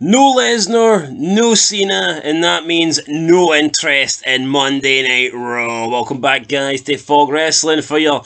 No Lesnar, no Cena, and that means no interest in Monday Night Raw. Welcome back, guys, to Fog Wrestling for your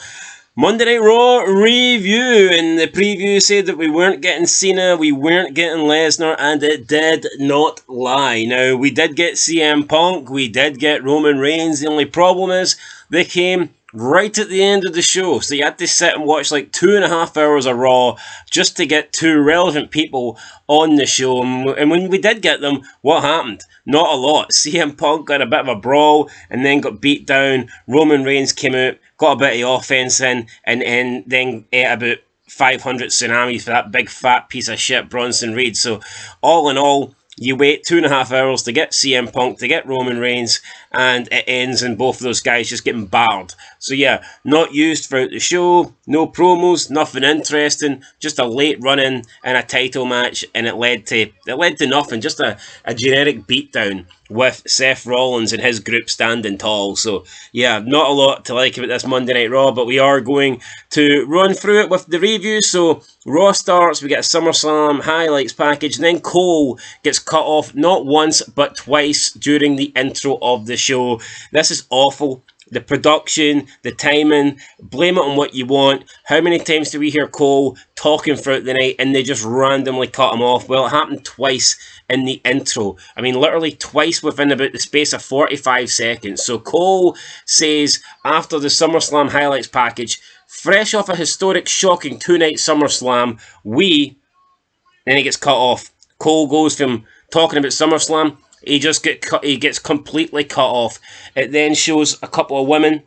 Monday Night Raw review. And the preview said that we weren't getting Cena, we weren't getting Lesnar, and it did not lie. Now, we did get CM Punk, we did get Roman Reigns. The only problem is they came right at the end of the show, so you had to sit and watch like 2.5 hours of Raw just to get two relevant people on the show. And when we did get them, what happened? Not a lot. CM Punk got a bit of a brawl and then got beat down. Roman Reigns came out, got a bit of offense in, and then ate about 500 tsunamis for that big fat piece of shit Bronson Reed. So all in all, you wait 2.5 hours to get CM Punk, to get Roman Reigns, and it ends in both of those guys just getting barred. So yeah, not used throughout the show, no promos, nothing interesting, just a late run-in and a title match, and it led to nothing, just a generic beatdown with Seth Rollins and his group standing tall. So yeah, not a lot to like about this Monday Night Raw, but we are going to run through it with the review. So Raw starts, we get a SummerSlam highlights package, and then Cole gets cut off not once but twice during the intro of the show. This is awful. The production, the timing, blame it on what you want. How many times do we hear Cole talking throughout the night and they just randomly cut him off? Well, it happened twice in the intro. I mean, literally twice within about the space of 45 seconds. So Cole says, after the SummerSlam highlights package, fresh off a historic, shocking two-night SummerSlam, then he gets cut off. Cole goes from talking about SummerSlam, he gets completely cut off. It then shows a couple of women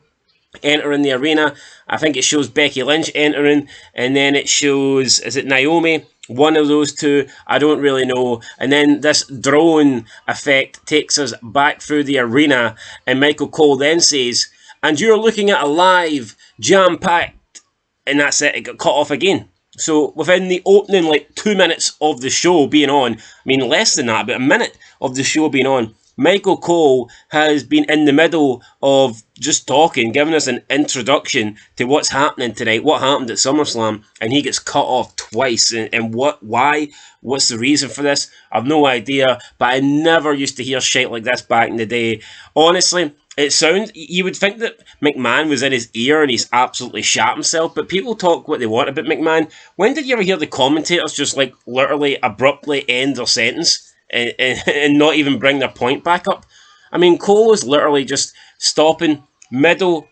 entering the arena. I think it shows Becky Lynch entering, and then it shows, is it Naomi? One of those two, I don't really know. And then this drone effect takes us back through the arena, and Michael Cole then says, and you're looking at a live, jam-packed, and that's it, it got cut off again. So within the opening 2 minutes of the show being on, I mean less than that, but a minute of the show being on, Michael Cole has been in the middle of just talking, giving us an introduction to what's happening tonight, what happened at SummerSlam, and he gets cut off twice. And why? What's the reason for this? I've no idea, but I never used to hear shit like this back in the day. Honestly, it sounds, you would think that McMahon was in his ear and he's absolutely shat himself, but people talk what they want about McMahon. When did you ever hear the commentators just literally abruptly end their sentence and not even bring their point back up? I mean, Cole is literally just stopping the middle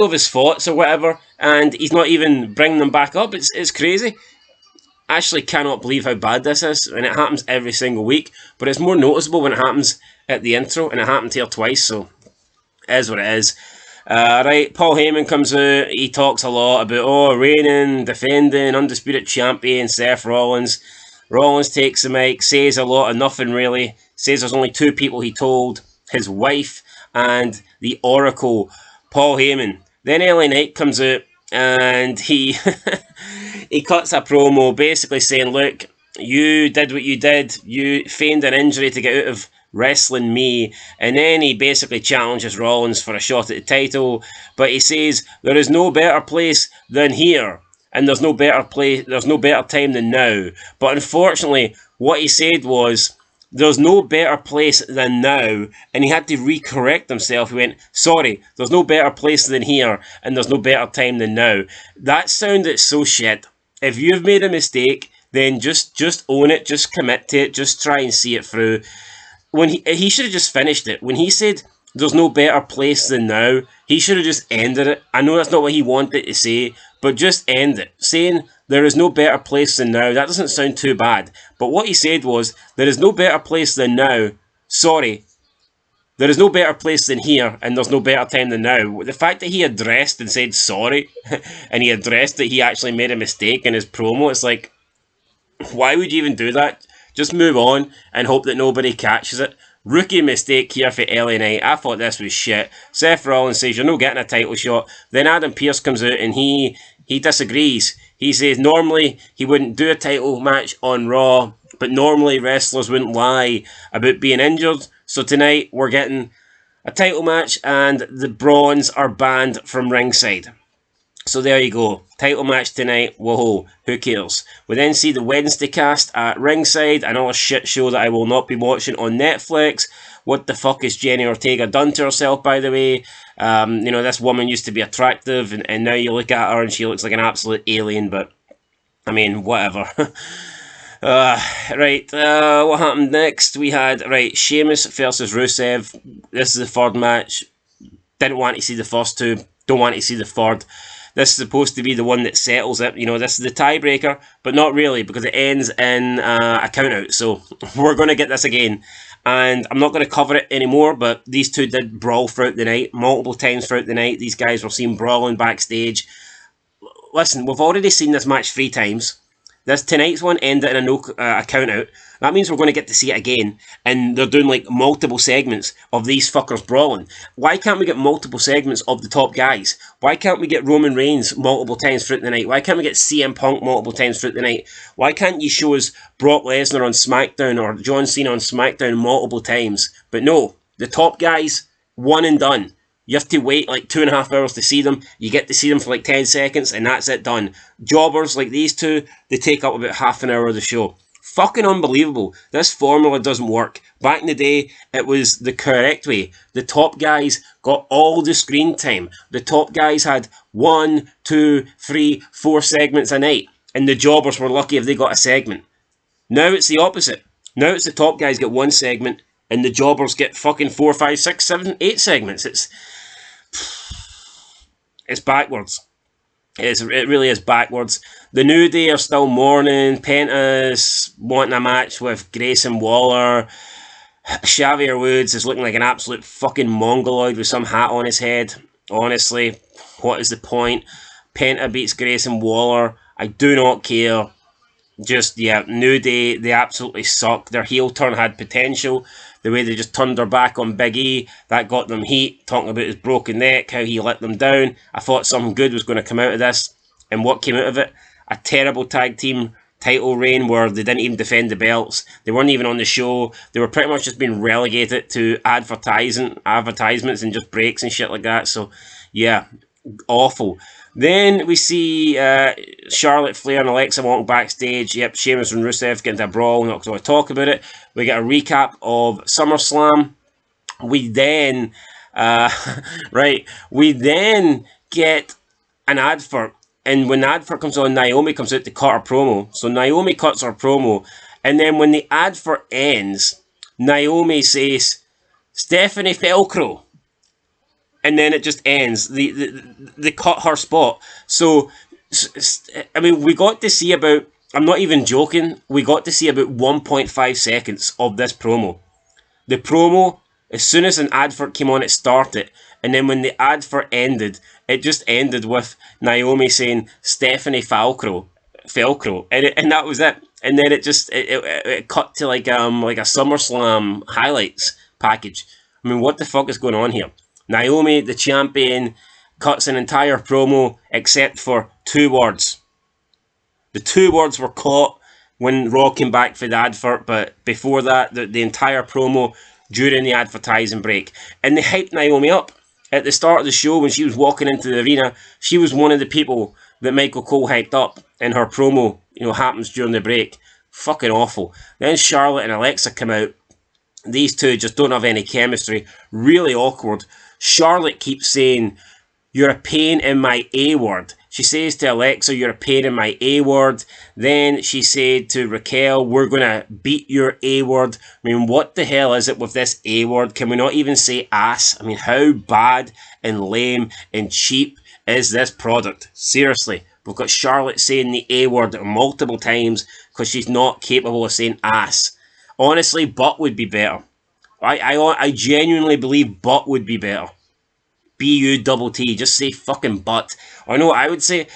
of his thoughts or whatever, and he's not even bringing them back up. It's crazy. I actually cannot believe how bad this is, and it happens every single week, but it's more noticeable when it happens at the intro, and it happened here twice, so it is what it is. Right, Paul Heyman comes out, he talks a lot about, reigning, defending, undisputed champion, Seth Rollins. Rollins takes the mic, says a lot of nothing really, says there's only two people he told, his wife and the Oracle, Paul Heyman. Then LA Knight comes out, and he he cuts a promo basically saying, look, you did what you did, you feigned an injury to get out of wrestling me, and then he basically challenges Rollins for a shot at the title, but he says there is no better place than here, and there's no better time than now. But unfortunately, what he said was, there's no better place than now, and he had to recorrect himself. He went, sorry, there's no better place than here, and there's no better time than now. That sounded so shit. If you've made a mistake, then just own it, just commit to it, just try and see it through. When he should have just finished it. When he said there's no better place than now, he should have just ended it. I know that's not what he wanted to say, but just end it. Saying there is no better place than now, that doesn't sound too bad. But what he said was, there is no better place than now. Sorry, there is no better place than here, and there's no better time than now. The fact that he addressed and said sorry, and he addressed that he actually made a mistake in his promo, it's like, why would you even do that? Just move on and hope that nobody catches it. Rookie mistake here for LA Knight. I thought this was shit. Seth Rollins says you're not getting a title shot. Then Adam Pearce comes out and he disagrees. He says normally he wouldn't do a title match on Raw, but normally wrestlers wouldn't lie about being injured. So tonight we're getting a title match and the Brawns are banned from ringside. So there you go. Title match tonight. Whoa, who cares? We then see the Wednesday cast at ringside, another shit show that I will not be watching on Netflix. What the fuck is Jenny Ortega done to herself, by the way? This woman used to be attractive, and now you look at her and she looks like an absolute alien, but I mean, whatever. What happened next? We had, Sheamus versus Rusev. This is the third match. Didn't want to see the first two. Don't want to see the third. This is supposed to be the one that settles it. This is the tiebreaker, but not really, because it ends in a countout. So we're going to get this again. And I'm not going to cover it anymore, but these two did brawl throughout the night, multiple times throughout the night. These guys were seen brawling backstage. Listen, we've already seen this match 3 times. Tonight's one ended in a count out. That means we're going to get to see it again, and they're doing like multiple segments of these fuckers brawling. Why can't we get multiple segments of the top guys? Why can't we get Roman Reigns multiple times throughout the night? Why can't we get CM Punk multiple times throughout the night? Why can't you show us Brock Lesnar on SmackDown or John Cena on SmackDown multiple times? But no, the top guys, one and done. You have to wait like 2.5 hours to see them. You get to see them for like 10 seconds, and that's it, done. Jobbers like these two, they take up about half an hour of the show. Fucking unbelievable. This formula doesn't work. Back in the day, it was the correct way. The top guys got all the screen time. The top guys had 1, 2, 3, 4 segments a night, and the jobbers were lucky if they got a segment. Now it's the opposite. Now it's the top guys get 1 segment, and the jobbers get fucking 4, 5, 6, 7, 8 segments. It's backwards. It really is backwards. The New Day are still mourning. Penta's wanting a match with Grayson Waller. Xavier Woods is looking like an absolute fucking mongoloid with some hat on his head. Honestly, what is the point? Penta beats Grayson Waller. I do not care. New Day, they absolutely suck. Their heel turn had potential. The way they just turned their back on Big E, that got them heat, talking about his broken neck, how he let them down. I thought something good was going to come out of this, and what came out of it? A terrible tag team title reign where they didn't even defend the belts. They weren't even on the show. They were pretty much just being relegated to advertisements and just breaks and shit like that. So, yeah, awful. Then we see Charlotte Flair and Alexa walk backstage. Yep, Sheamus and Rusev get into a brawl. We're not going to talk about it. We get a recap of SummerSlam. We then, we then get an advert. And when the advert comes on, Naomi comes out to cut her promo. So Naomi cuts her promo. And then when the advert ends, Naomi says, Stephanie Velcro. And then it just ends. They cut her spot. So, I mean, we got to see about, I'm not even joking, we got to see about 1.5 seconds of this promo. The promo, as soon as an advert came on, it started. And then when the advert ended, it just ended with Naomi saying, Stephanie Velcro. And that was it. And then it cut to like a SummerSlam highlights package. I mean, what the fuck is going on here? Naomi, the champion, cuts an entire promo except for 2 words. The 2 words were caught when Raw came back for the advert, but before that, the entire promo during the advertising break. And they hyped Naomi up. At the start of the show, when she was walking into the arena, she was one of the people that Michael Cole hyped up, and her promo, happens during the break. Fucking awful. Then Charlotte and Alexa come out. These two just don't have any chemistry. Really awkward. Charlotte keeps saying, you're a pain in my A word. She says to Alexa, you're a pain in my A word. Then she said to Raquel, we're going to beat your A word. I mean, what the hell is it with this A word? Can we not even say ass? I mean, how bad and lame and cheap is this product? Seriously. We've got Charlotte saying the A word multiple times because she's not capable of saying ass. Honestly, butt would be better. I genuinely believe butt would be better. B-U-T-T. Just say fucking butt. Or no, I would say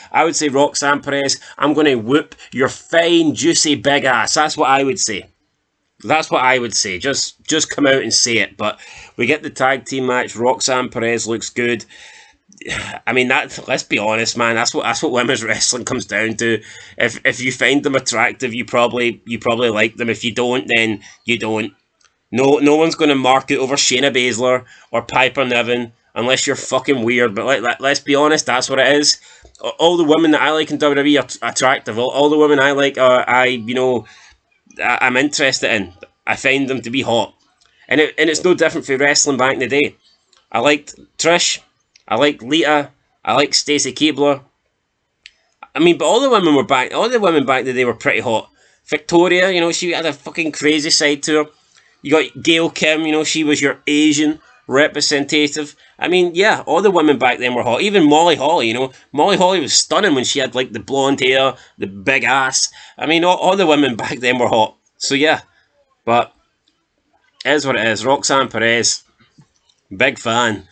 Roxanne Perez, I'm going to whoop your fine, juicy, big ass. That's what I would say. Just come out and say it. But we get the tag team match. Roxanne Perez looks good. I mean, let's be honest, man. That's what women's wrestling comes down to. If you find them attractive, you probably like them. If you don't, then you don't. No one's going to mark it over Shayna Baszler or Piper Niven unless you're fucking weird. But let's be honest, that's what it is. All the women that I like in WWE are attractive. All the women I like, I'm interested in. I find them to be hot, and it's no different for wrestling back in the day. I liked Trish, I liked Lita, I liked Stacy Keibler. I mean, but all the women were back. All the women back in the day were pretty hot. Victoria, she had a fucking crazy side to her. You got Gail Kim, she was your Asian representative. I mean, yeah, all the women back then were hot. Even Molly Holly, Molly Holly was stunning when she had like the blonde hair, the big ass. I mean, all the women back then were hot. So yeah, but it is what it is. Roxanne Perez, big fan.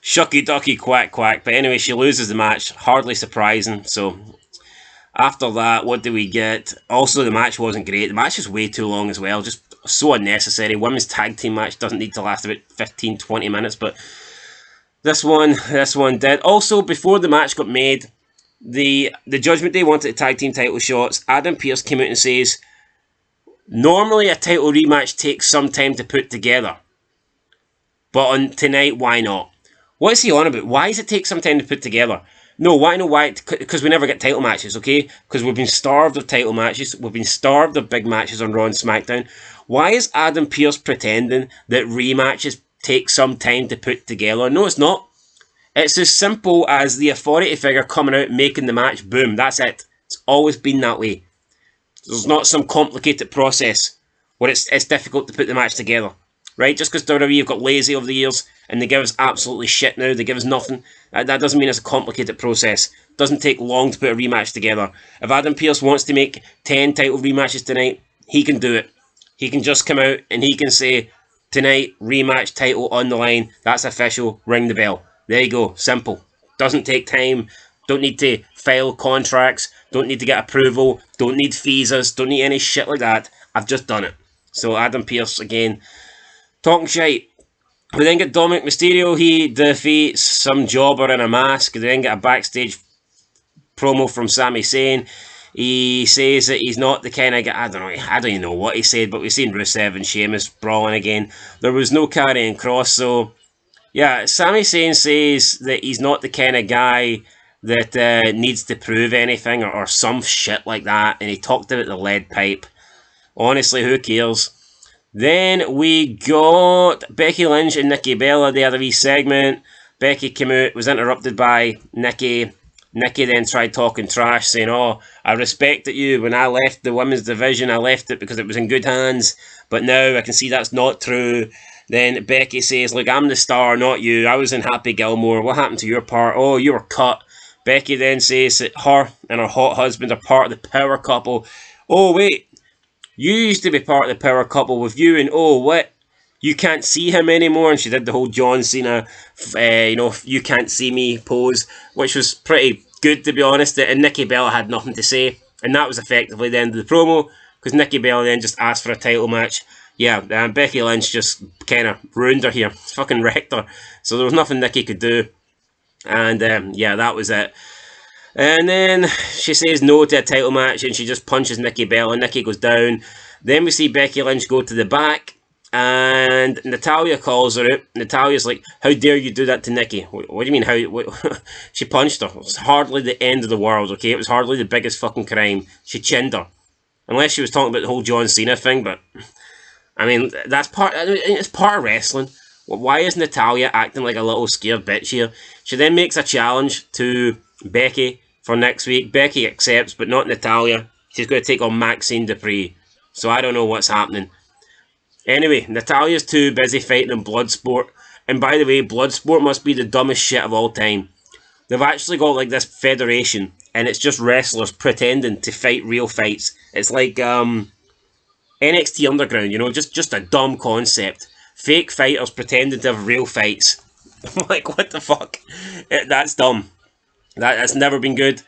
Shucky ducky quack quack. But anyway, she loses the match. Hardly surprising. So after that, what do we get? Also, the match wasn't great. The match is way too long as well. Just so unnecessary. Women's tag team match doesn't need to last about 15, 20 minutes. But this one did. Also, before the match got made, the Judgment Day wanted the tag team title shots. Adam Pearce came out and says, normally a title rematch takes some time to put together. But on tonight, why not? What is he on about? Why does it take some time to put together? No, why no? Why? Because we never get title matches, okay? Because we've been starved of title matches. We've been starved of big matches on Raw and SmackDown. Why is Adam Pearce pretending that rematches take some time to put together? No, it's not. It's as simple as the authority figure coming out, making the match, boom, that's it. It's always been that way. There's not some complicated process where it's difficult to put the match together. Right? Just because WWE have got lazy over the years and they give us absolutely shit now, they give us nothing, that doesn't mean it's a complicated process. It doesn't take long to put a rematch together. If Adam Pearce wants to make 10 title rematches tonight, he can do it. He can just come out and he can say, tonight, rematch title on the line, that's official, ring the bell. There you go, simple. Doesn't take time, don't need to file contracts, don't need to get approval, don't need visas, don't need any shit like that. I've just done it. So Adam Pearce, again, talking shite. We then get Dominic Mysterio. He defeats some jobber in a mask. We then get a backstage promo from Sami Zayn. He says that he's not the kind of guy. I don't even know what he said, but we've seen Rusev and Sheamus brawling again. There was no carrying cross, so yeah, Sami Zayn says that he's not the kind of guy that needs to prove anything or some shit like that, and he talked about the lead pipe. Honestly, who cares? Then we got Becky Lynch and Nikki Bella. They had a wee segment. Becky came out, was interrupted by Nikki. Nikki then tried talking trash, saying, oh, I respected you. When I left the women's division, I left it because it was in good hands. But now I can see that's not true. Then Becky says, look, I'm the star, not you. I was in Happy Gilmore. What happened to your part? Oh, you were cut. Becky then says that her and her hot husband are part of the power couple. Oh, wait. You used to be part of the power couple with you, and oh, what? You can't see him anymore. And she did the whole John Cena, you can't see me pose, which was pretty good, to be honest. And Nikki Bella had nothing to say. And that was effectively the end of the promo, because Nikki Bella then just asked for a title match. Yeah, Becky Lynch just kind of ruined her here. Fucking wrecked her. So there was nothing Nikki could do. And yeah, that was it. And then she says no to a title match and she just punches Nikki Bella. Nikki goes down. Then we see Becky Lynch go to the back and Natalya calls her out. Natalya's like, how dare you do that to Nikki? What do you mean how? She punched her. It was hardly the end of the world, okay? It was hardly the biggest fucking crime. She chinned her. Unless she was talking about the whole John Cena thing, but I mean, it's part of wrestling. Why is Natalya acting like a little scared bitch here? She then makes a challenge to Becky for next week. Becky accepts, but not Natalya. She's going to take on Maxine Dupree. So I don't know what's happening. Anyway, Natalya's too busy fighting in Bloodsport. And by the way, Bloodsport must be the dumbest shit of all time. They've actually got like this federation, and it's just wrestlers pretending to fight real fights. It's like NXT Underground, just a dumb concept. Fake fighters pretending to have real fights. I'm like, what the fuck? That's dumb. That's never been good.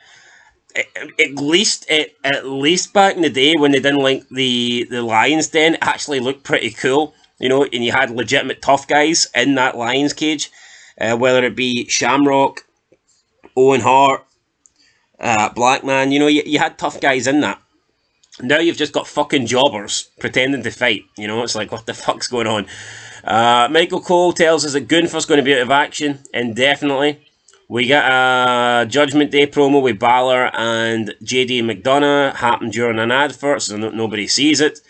At least back in the day when they didn't like the Lions Den, it actually looked pretty cool. And you had legitimate tough guys in that Lions cage. Whether it be Shamrock, Owen Hart, Blackman, you had tough guys in that. Now you've just got fucking jobbers pretending to fight. You know, it's like, what the fuck's going on? Michael Cole tells us that Gunther's going to be out of action indefinitely. We got a Judgment Day promo with Balor and JD McDonough happen during an advert, so nobody sees it.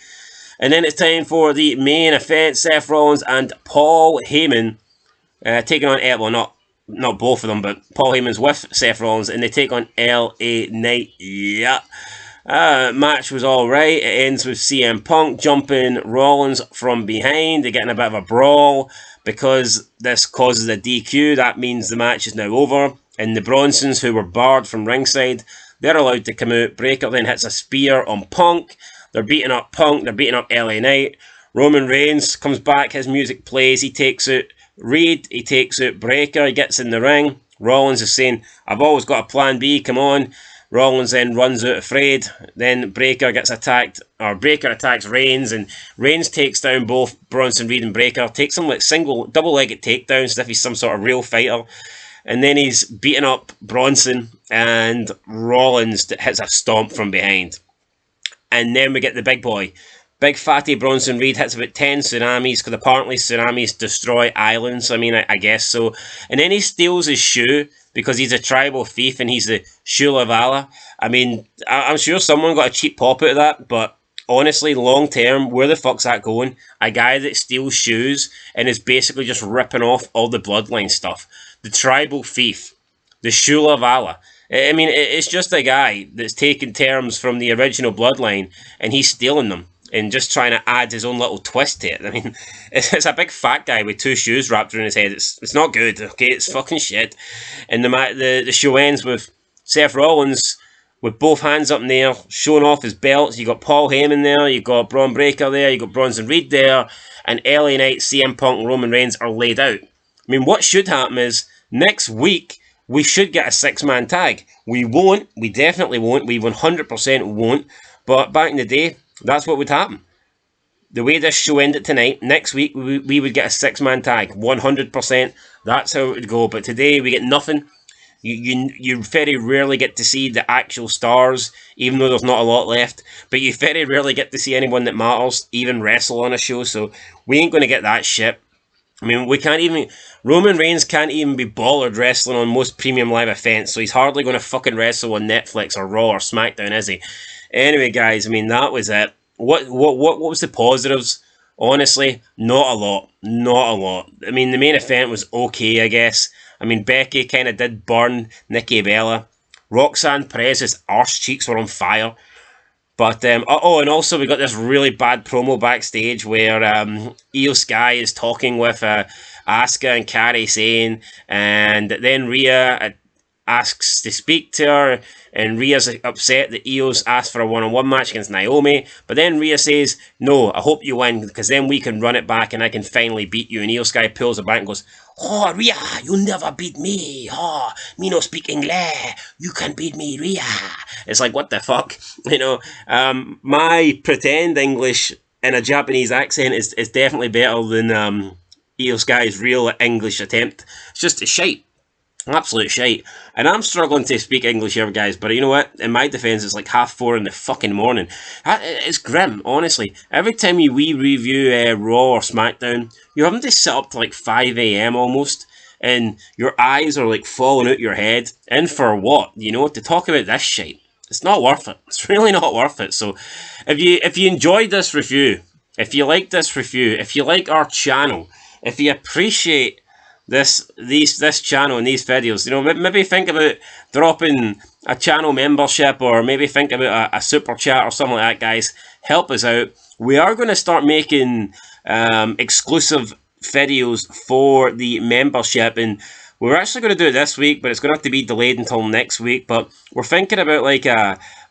And then it's time for the main event: Seth Rollins and Paul Heyman taking on not both of them, but Paul Heyman's with Seth Rollins, and they take on LA Knight. Yeah. Match was alright. It ends with CM Punk jumping Rollins from behind. They're getting a bit of a brawl. Because this causes a DQ, that means the match is now over. And the Bronsons, who were barred from ringside, they're allowed to come out. Breakker then hits a spear on Punk. They're beating up Punk. They're beating up LA Knight. Roman Reigns comes back. His music plays. He takes out Reed. He takes out Breakker. He gets in the ring. Rollins is saying, I've always got a plan B. Come on. Rollins then runs out afraid. Then Breakker gets attacked, or Breakker attacks Reigns, and Reigns takes down both Bronson Reed and Breakker. Takes them like double-legged takedowns as if he's some sort of real fighter. And then he's beating up Bronson, and Rollins hits a stomp from behind. And then we get the big boy. Big fatty Bronson Reed hits about 10 tsunamis, because apparently tsunamis destroy islands. I mean, I guess so. And then he steals his shoe, because he's a tribal thief and he's the Shulavala. I mean, I'm sure someone got a cheap pop out of that, but honestly, long term, where the fuck's that going? A guy that steals shoes and is basically just ripping off all the bloodline stuff. The tribal thief. The Shulavala. I mean, it's just a guy that's taking terms from the original bloodline and he's stealing them and just trying to add his own little twist to it. I mean, it's a big fat guy with 2 shoes wrapped around his head. It's not good, okay? It's fucking shit. And the show ends with Seth Rollins with both hands up in the air, showing off his belts. You got Paul Heyman there, you got Braun Breaker there, you got Bronson Reed there, and LA Knight, CM Punk, and Roman Reigns are laid out. I mean, what should happen is, next week, we should get a 6-man tag. We won't, we definitely won't, we 100% won't, but back in the day, that's what would happen. The way this show ended tonight, next week we would get a 6-man tag, 100%. That's how it would go. But today we get nothing. You very rarely get to see the actual stars, even though there's not a lot left. But you very rarely get to see anyone that matters even wrestle on a show. So we ain't going to get that shit. I mean, Roman Reigns can't even be bothered wrestling on most premium live events, so he's hardly going to fucking wrestle on Netflix or Raw or SmackDown, is he? Anyway, guys, I mean, that was it. What was the positives? Honestly, not a lot. Not a lot. I mean, the main event was okay, I guess. I mean, Becky kind of did burn Nikki Bella. Roxanne Perez's arse cheeks were on fire. But, and also we got this really bad promo backstage where Io Sky is talking with Asuka and Kairi Sane, and then Rhea asks to speak to her, and Rhea's upset that Io's asked for a one-on-one match against Naomi, but then Rhea says, no, I hope you win, because then we can run it back and I can finally beat you, and Io Sky pulls her back and goes, oh, Rhea, you never beat me, oh, me no speak English, you can beat me, Rhea. It's like, what the fuck, you know, my pretend English in a Japanese accent is definitely better than Io Sky's real English attempt. It's just a shite. Absolute shite. And I'm struggling to speak English here, guys, but you know what? In my defense, it's like 4:30 in the fucking morning. It's grim, honestly. Every time we review Raw or SmackDown, you're having to sit up to like 5 a.m. almost, and your eyes are like falling out your head. And for what? You know, to talk about this shit. It's not worth it. It's really not worth it. So, if you enjoyed this review, if you like this review, if you like our channel, if you appreciate this channel and these videos, you know, maybe think about dropping a channel membership, or maybe think about a super chat or something like that, guys. Help us out. We are going to start making exclusive videos for the membership, and we're actually going to do it this week, but it's going to have to be delayed until next week. But we're thinking about like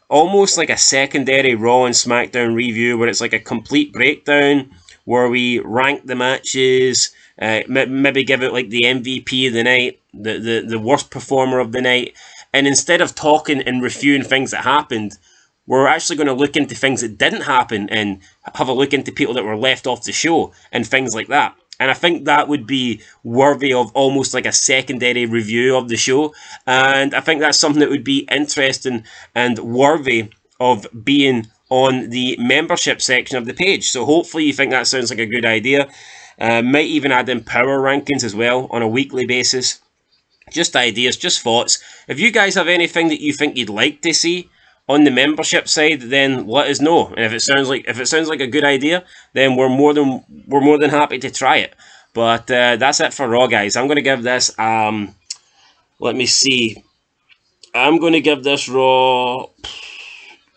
almost like a secondary Raw and SmackDown review, where it's like a complete breakdown, where we rank the matches, maybe give it like the MVP of the night, the worst performer of the night, and instead of talking and reviewing things that happened, we're actually going to look into things that didn't happen and have a look into people that were left off the show and things like that. And I think that would be worthy of almost like a secondary review of the show, and I think that's something that would be interesting and worthy of being on the membership section of the page. So hopefully you think that sounds like a good idea. Might even add in power rankings as well on a weekly basis. Just ideas, just thoughts. If you guys have anything that you think you'd like to see on the membership side, then let us know. And if it sounds like a good idea, then we're more than happy to try it. But that's it for Raw, guys. I'm going to give this let me see. I'm going to give this Raw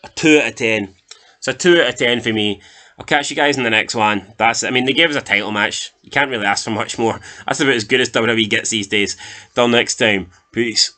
a 2 out of 10. It's a 2 out of 10 for me. I'll catch you guys in the next one. That's it. I mean, they gave us a title match. You can't really ask for much more. That's about as good as WWE gets these days. Till next time. Peace.